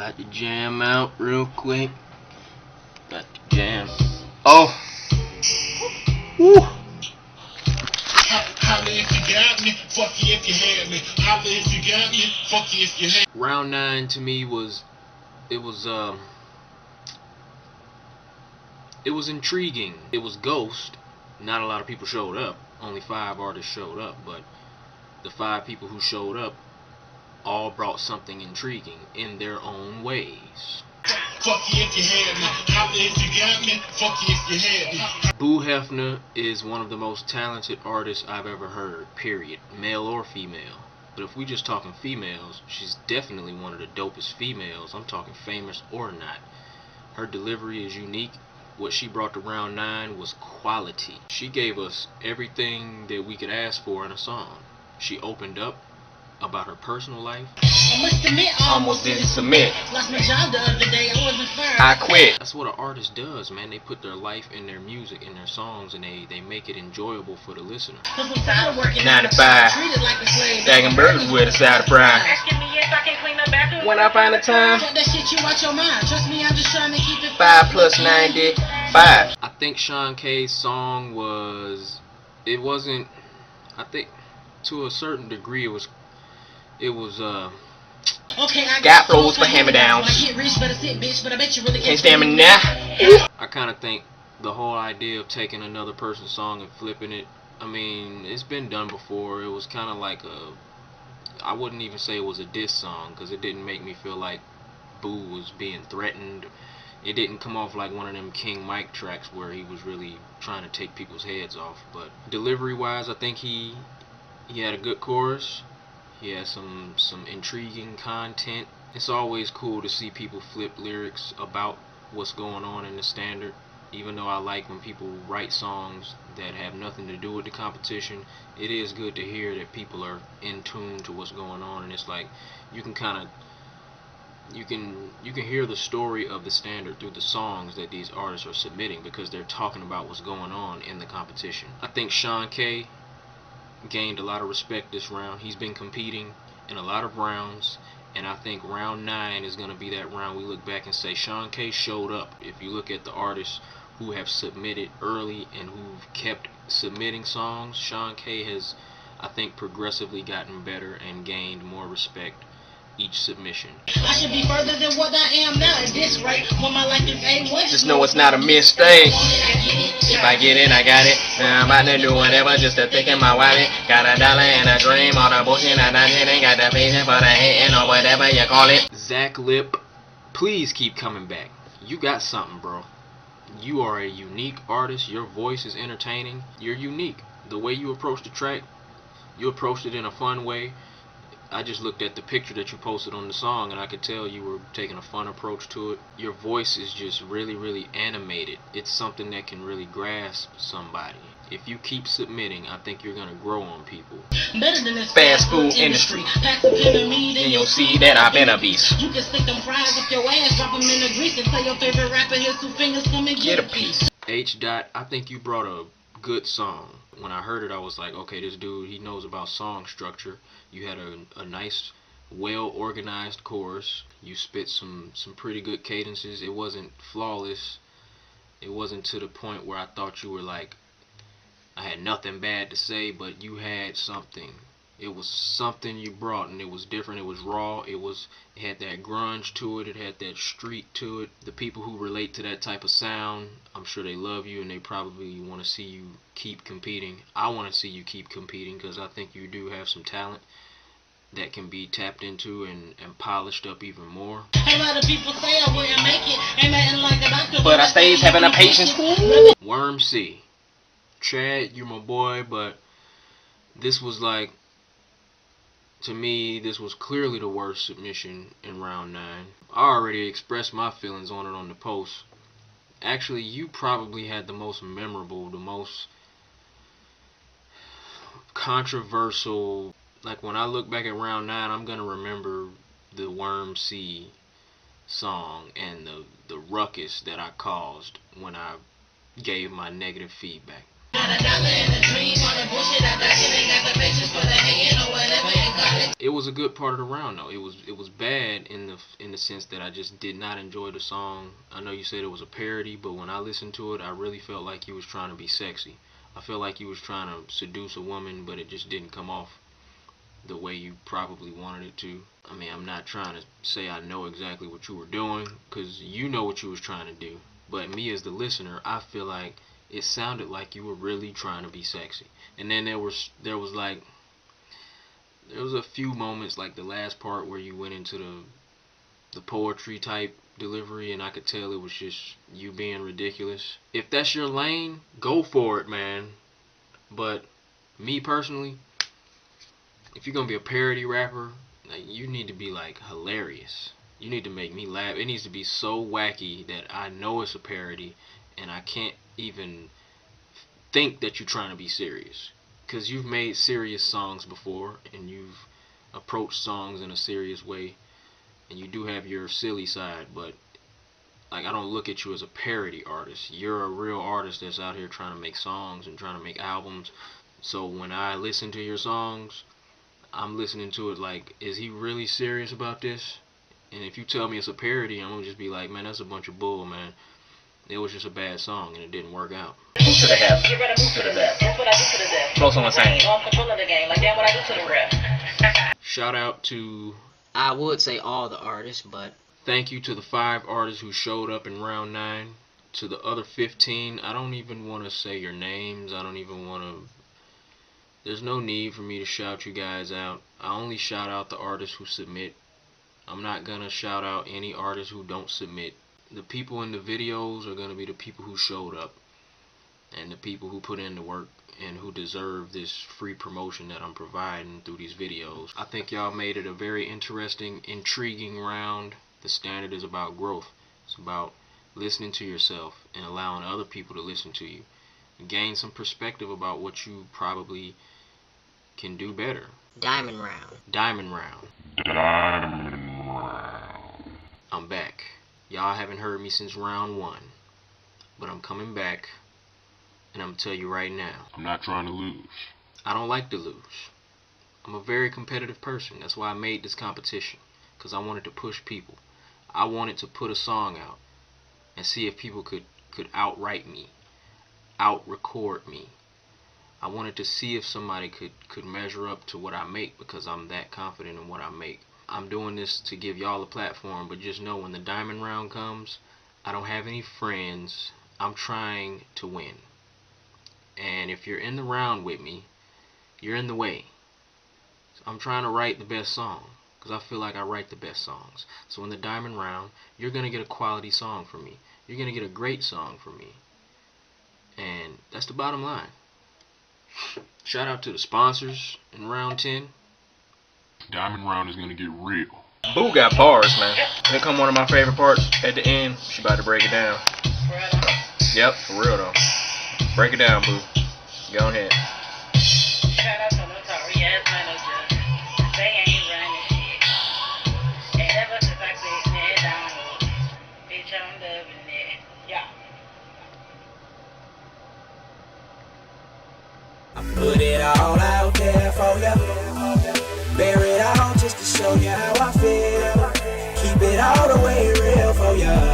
About to jam out real quick. About to jam. Oh! Woo! Holla if you got me, fuck you if you had me. Holla if you got me, fuck you if you had me. Round 9 to me was intriguing. It was Ghost. Not a lot of people showed up. Only 5 artists showed up, but the 5 people who showed up all brought something intriguing in their own ways. Fuck you if you had me. Holla if you got me, fuck you if you had me. Boo Hefner is one of the most talented artists I've ever heard, period, male or female. But if we just talking females, she's definitely one of the dopest females. I'm talking famous or not. Her delivery is unique. What she brought to round 9 was quality. She gave us everything that we could ask for in a song. She opened up about her personal life. I must admit, I almost didn't submit. Lost my job the other day, I wasn't fired. I quit. That's what an artist does, man. They put their life in their music, in their songs, and they make it enjoyable for the listener. 'Cause I'm tired of working 9 to 5. treated like a slave. Stacking burgers with a side of fries. Asking me if I can clean the bathroom. When I find the time. Cut that shit you out your mind. Trust me, I'm just trying to keep it 5 plus 95. I think Sean K's song wasn't, I think to a certain degree it was okay, I got flows for hand-me-downs. When I get rich, better sit, bitch, but I bet you really Can't stand me now. I kind of think the whole idea of taking another person's song and flipping it, I mean, it's been done before. It was kind of like I wouldn't even say it was a diss song, because it didn't make me feel like Boo was being threatened. It didn't come off like one of them King Mike tracks where he was really trying to take people's heads off. But delivery-wise, I think he had a good chorus. He has some intriguing content. It's always cool to see people flip lyrics about what's going on in the standard. Even though I like when people write songs that have nothing to do with the competition, it is good to hear that people are in tune to what's going on, and it's like you can kind of you can hear the story of the standard through the songs that these artists are submitting, because they're talking about what's going on in the competition. I think Sean K gained a lot of respect this round. He's been competing in a lot of rounds, and I think round 9 is going to be that round we look back and say Sean K showed up. If you look at the artists who have submitted early and who've kept submitting songs, Sean K has, I think, progressively gotten better and gained more respect each submission. I should be further than what I am now at this rate. When my life is A1, just know it's not a mistake. If I get it, I got it. Now I'm about to do whatever just to think in my wallet. Got $1 and a dream. All the bullshit I done hit ain't got the patience for the hating or whatever you call it. Zach Lip, please keep coming back. You got something, bro. You are a unique artist. Your voice is entertaining. You're unique. The way you approach the track, you approached it in a fun way. I just looked at the picture that you posted on the song, and I could tell you were taking a fun approach to it. Your voice is just really, really animated. It's something that can really grasp somebody. If you keep submitting, I think you're going to grow on people. Better than this fast food industry. Pack some pin and meat And you'll see that I've been a beast. You can stick them fries up your ass, drop them in the grease, and tell your favorite rapper, here's 2 fingers, come and get a piece. H. Dot, I think you brought a good song. When I heard it, I was like, okay, this dude, he knows about song structure. You had a nice, well-organized chorus. You spit some pretty good cadences. It wasn't flawless. It wasn't to the point where I thought you were like, I had nothing bad to say, but you had something. It was something you brought, and it was different. It was raw. It had that grunge to it. It had that street to it. The people who relate to that type of sound, I'm sure they love you, and they probably want to see you keep competing. I want to see you keep competing, because I think you do have some talent that can be tapped into and polished up even more. A lot of people say I wouldn't make it, ain't nothing like a doctor, but I stays having a patience. Worm C. Chad, you're my boy, but this was like, to me, this was clearly the worst submission in round 9. I already expressed my feelings on it on the post. Actually, you probably had the most memorable, the most controversial. Like, when I look back at round 9, I'm gonna remember the Worm C song and the ruckus that I caused when I gave my negative feedback. It was a good part of the round though. It was bad in the sense that I just did not enjoy the song. I know you said it was a parody, but when I listened to it, I really felt like he was trying to be sexy. I felt like he was trying to seduce a woman, but it just didn't come off the way you probably wanted it to. I mean, I'm not trying to say I know exactly what you were doing, because you know what you was trying to do. But me as the listener, I feel like it sounded like you were really trying to be sexy. And then there was a few moments, like the last part where you went into the poetry type delivery, and I could tell it was just you being ridiculous. If that's your lane, go for it, man. But me personally, if you're gonna be a parody rapper, like, you need to be like hilarious. You need to make me laugh. It needs to be so wacky that I know it's a parody and I can't even think that you're trying to be serious. Because you've made serious songs before and you've approached songs in a serious way, and you do have your silly side, but like, I don't look at you as a parody artist. You're a real artist that's out here trying to make songs and trying to make albums. So when I listen to your songs, I'm listening to it like, is he really serious about this? And if you tell me it's a parody, I'm gonna just be like, man, that's a bunch of bull, man. It was just a bad song and it didn't work out. Who should have? Who should have? That's what I do to the death. Throw someone saying. I'm controlling the game. Like, damn, what I do to the ref. Shout out to, I would say all the artists, but thank you to the 5 artists who showed up in round 9. To the other 15, I don't even want to say your names. I don't even want to. There's no need for me to shout you guys out. I only shout out the artists who submit. I'm not going to shout out any artists who don't submit. The people in the videos are going to be the people who showed up and the people who put in the work and who deserve this free promotion that I'm providing through these videos. I think y'all made it a very interesting, intriguing round. The standard is about growth. It's about listening to yourself and allowing other people to listen to you. Gain some perspective about what you probably can do better. Diamond round. Diamond round. I'm back. Y'all haven't heard me since round 1, but I'm coming back, and I'm gonna tell you right now, I'm not trying to lose. I don't like to lose. I'm a very competitive person. That's why I made this competition, because I wanted to push people. I wanted to put a song out and see if people could outright me, out-record me. I wanted to see if somebody could measure up to what I make, because I'm that confident in what I make. I'm doing this to give y'all a platform, but just know when the diamond round comes, I don't have any friends. I'm trying to win. And if you're in the round with me, you're in the way. So I'm trying to write the best song, because I feel like I write the best songs. So in the diamond round, you're going to get a quality song from me. You're going to get a great song from me. And that's the bottom line. Shout out to the sponsors in round 10. Diamond round is gonna get real. Boo got bars, man. Here come one of my favorite parts at the end. She about to break it down. Yep, for real though. Break it down, Boo. Go ahead. Shout out to Notori ass manager. They ain't running shit. And ever since I quit McDonald's, bitch, I'm loving it. Yeah. I put it all out there for you. Bear it all just to show you how I feel. Keep it all the way real for you.